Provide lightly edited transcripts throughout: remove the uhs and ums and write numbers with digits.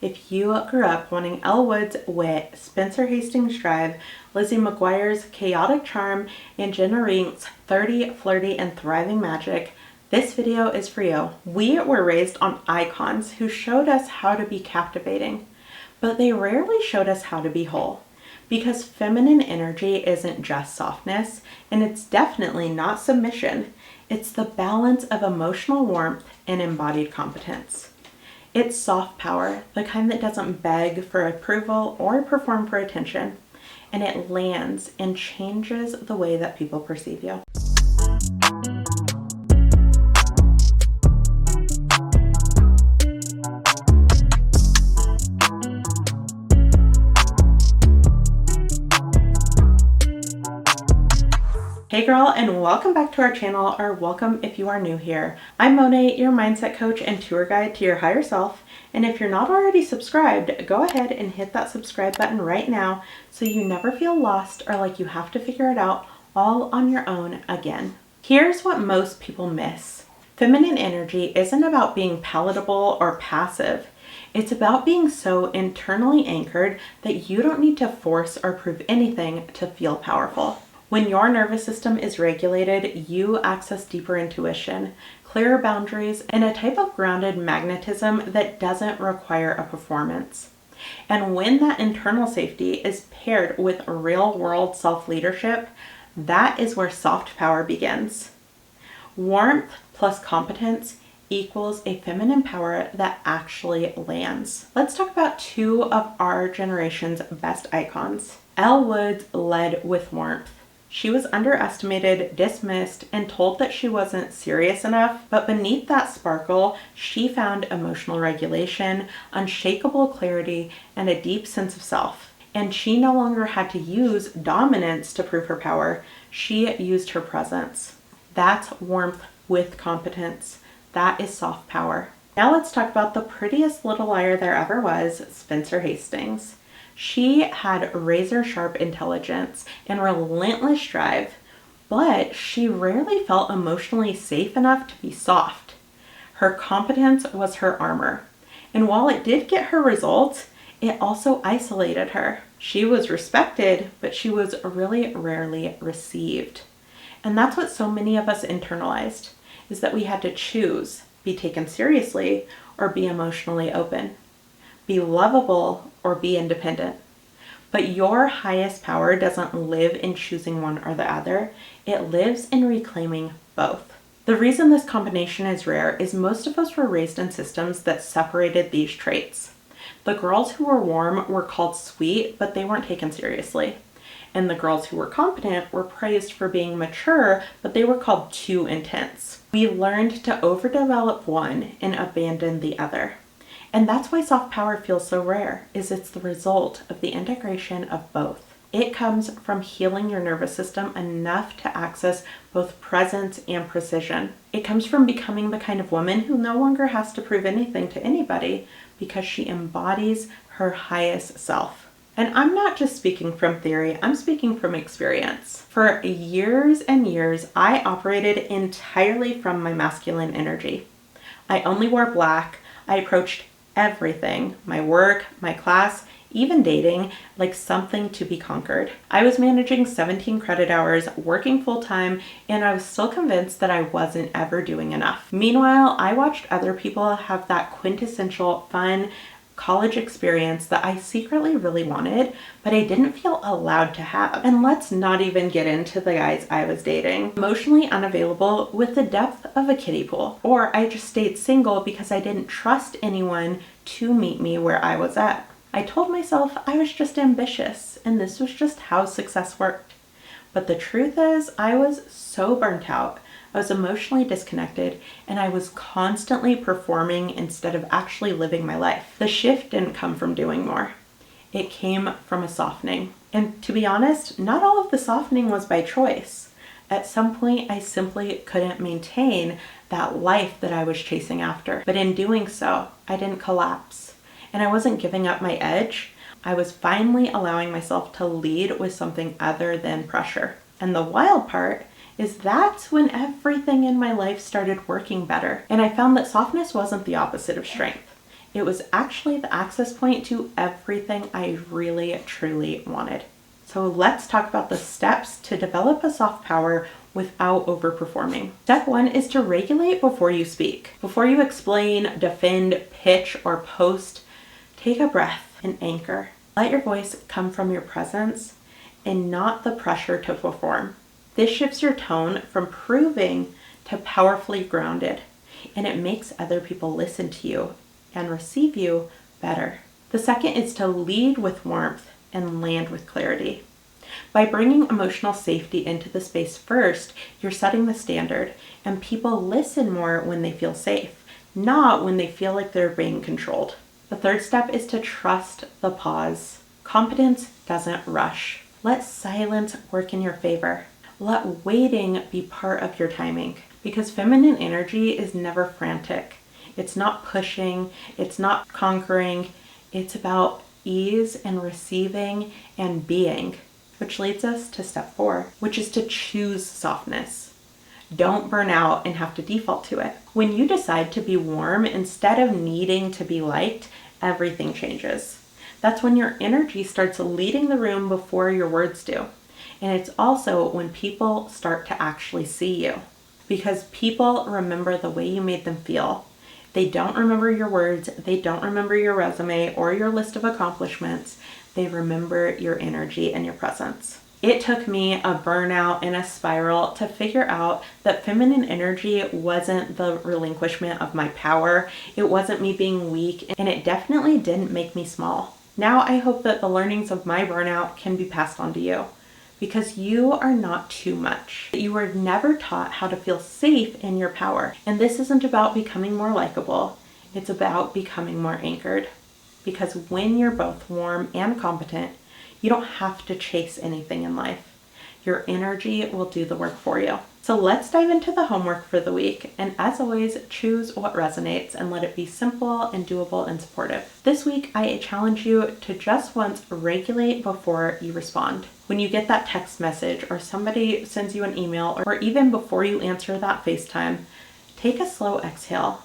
If you grew up wanting Elle Woods' wit, Spencer Hastings' drive, Lizzie McGuire's chaotic charm, and Jenna Rink's 30, flirty, and thriving magic, this video is for you. We were raised on icons who showed us how to be captivating, but they rarely showed us how to be whole. Because feminine energy isn't just softness, and it's definitely not submission. It's the balance of emotional warmth and embodied competence. It's soft power, the kind that doesn't beg for approval or perform for attention, and it lands and changes the way that people perceive you. Hey girl, and welcome back to our channel, or welcome if you are new here. I'm Monet, your mindset coach and tour guide to your higher self. And if you're not already subscribed, go ahead and hit that subscribe button right now so you never feel lost or like you have to figure it out all on your own again. Here's what most people miss. Feminine energy isn't about being palatable or passive. It's about being so internally anchored that you don't need to force or prove anything to feel powerful. When your nervous system is regulated, you access deeper intuition, clearer boundaries, and a type of grounded magnetism that doesn't require a performance. And when that internal safety is paired with real-world self-leadership, that is where soft power begins. Warmth plus competence equals a feminine power that actually lands. Let's talk about two of our generation's best icons. Elle Woods led with warmth. She was underestimated, dismissed, and told that she wasn't serious enough, but beneath that sparkle, she found emotional regulation, unshakable clarity, and a deep sense of self. And she no longer had to use dominance to prove her power. She used her presence. That's warmth with competence. That is soft power. Now let's talk about the prettiest little liar there ever was, Spencer Hastings. She had razor-sharp intelligence and relentless drive, but she rarely felt emotionally safe enough to be soft. Her competence was her armor, and while it did get her results, it also isolated her. She was respected, but she was really rarely received. And that's what so many of us internalized, is that we had to choose, be taken seriously or be emotionally open, be lovable or be independent. But your highest power doesn't live in choosing one or the other. It lives in reclaiming both. The reason this combination is rare is most of us were raised in systems that separated these traits. The girls who were warm were called sweet, but they weren't taken seriously. And the girls who were competent were praised for being mature, but they were called too intense. We learned to overdevelop one and abandon the other. And that's why soft power feels so rare, is it's the result of the integration of both. It comes from healing your nervous system enough to access both presence and precision. It comes from becoming the kind of woman who no longer has to prove anything to anybody because she embodies her highest self. And I'm not just speaking from theory, I'm speaking from experience. For years and years, I operated entirely from my masculine energy. I only wore black. I approached everything, my work, my class, even dating, like something to be conquered. I was managing 17 credit hours, working full-time, and I was still convinced that I wasn't ever doing enough. Meanwhile, I watched other people have that quintessential, fun, college experience that I secretly really wanted, but I didn't feel allowed to have. And let's not even get into the guys I was dating. Emotionally unavailable with the depth of a kiddie pool. Or I just stayed single because I didn't trust anyone to meet me where I was at. I told myself I was just ambitious and this was just how success worked. But the truth is, I was so burnt out. I was emotionally disconnected and I was constantly performing instead of actually living my life. The shift didn't come from doing more. It came from a softening. And to be honest, not all of the softening was by choice. At some point, I simply couldn't maintain that life that I was chasing after. But in doing so, I didn't collapse. And I wasn't giving up my edge. I was finally allowing myself to lead with something other than pressure. And the wild part is that's when everything in my life started working better. And I found that softness wasn't the opposite of strength. It was actually the access point to everything I really, truly wanted. So let's talk about the steps to develop a soft power without overperforming. Step 1 is to regulate before you speak. Before you explain, defend, pitch, or post, take a breath and anchor. Let your voice come from your presence and not the pressure to perform. This shifts your tone from proving to powerfully grounded, and it makes other people listen to you and receive you better. The second is to lead with warmth and land with clarity. By bringing emotional safety into the space first, you're setting the standard, and people listen more when they feel safe, not when they feel like they're being controlled. The third step is to trust the pause. Competence doesn't rush. Let silence work in your favor. Let waiting be part of your timing, because feminine energy is never frantic. It's not pushing, it's not conquering, it's about ease and receiving and being, which leads us to step 4, which is to choose softness. Don't burn out and have to default to it. When you decide to be warm instead of needing to be liked, everything changes. That's when your energy starts leading the room before your words do. And it's also when people start to actually see you, because people remember the way you made them feel. They don't remember your words, they don't remember your resume or your list of accomplishments. They remember your energy and your presence. It took me a burnout and a spiral to figure out that feminine energy wasn't the relinquishment of my power. It wasn't me being weak, and it definitely didn't make me small. Now I hope that the learnings of my burnout can be passed on to you, because you are not too much. You were never taught how to feel safe in your power. And this isn't about becoming more likable. It's about becoming more anchored. Because when you're both warm and competent, you don't have to chase anything in life. Your energy will do the work for you. So let's dive into the homework for the week. And as always, choose what resonates and let it be simple and doable and supportive. This week, I challenge you to just once regulate before you respond. When you get that text message or somebody sends you an email, or even before you answer that FaceTime, take a slow exhale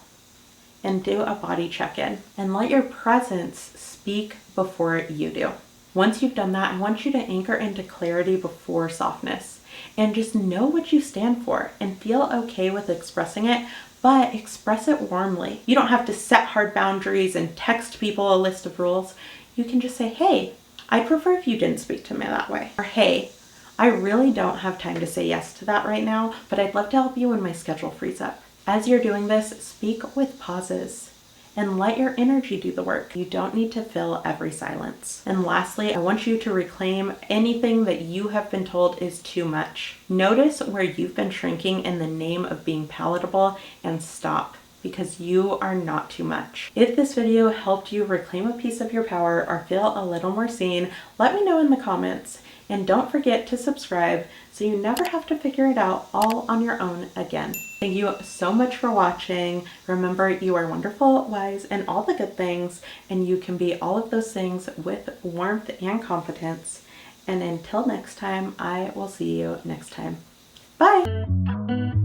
and do a body check-in and let your presence speak before you do. Once you've done that, I want you to anchor into clarity before softness, and just know what you stand for and feel okay with expressing it, but express it warmly. You don't have to set hard boundaries and text people a list of rules. You can just say, hey, I'd prefer if you didn't speak to me that way. Or hey, I really don't have time to say yes to that right now, but I'd love to help you when my schedule frees up. As you're doing this, speak with pauses and let your energy do the work. You don't need to fill every silence. And lastly, I want you to reclaim anything that you have been told is too much. Notice where you've been shrinking in the name of being palatable and stop, because you are not too much. If this video helped you reclaim a piece of your power or feel a little more seen, let me know in the comments. And don't forget to subscribe so you never have to figure it out all on your own again. Thank you so much for watching. Remember, you are wonderful, wise, and all the good things, and you can be all of those things with warmth and competence. And until next time, I will see you next time. Bye!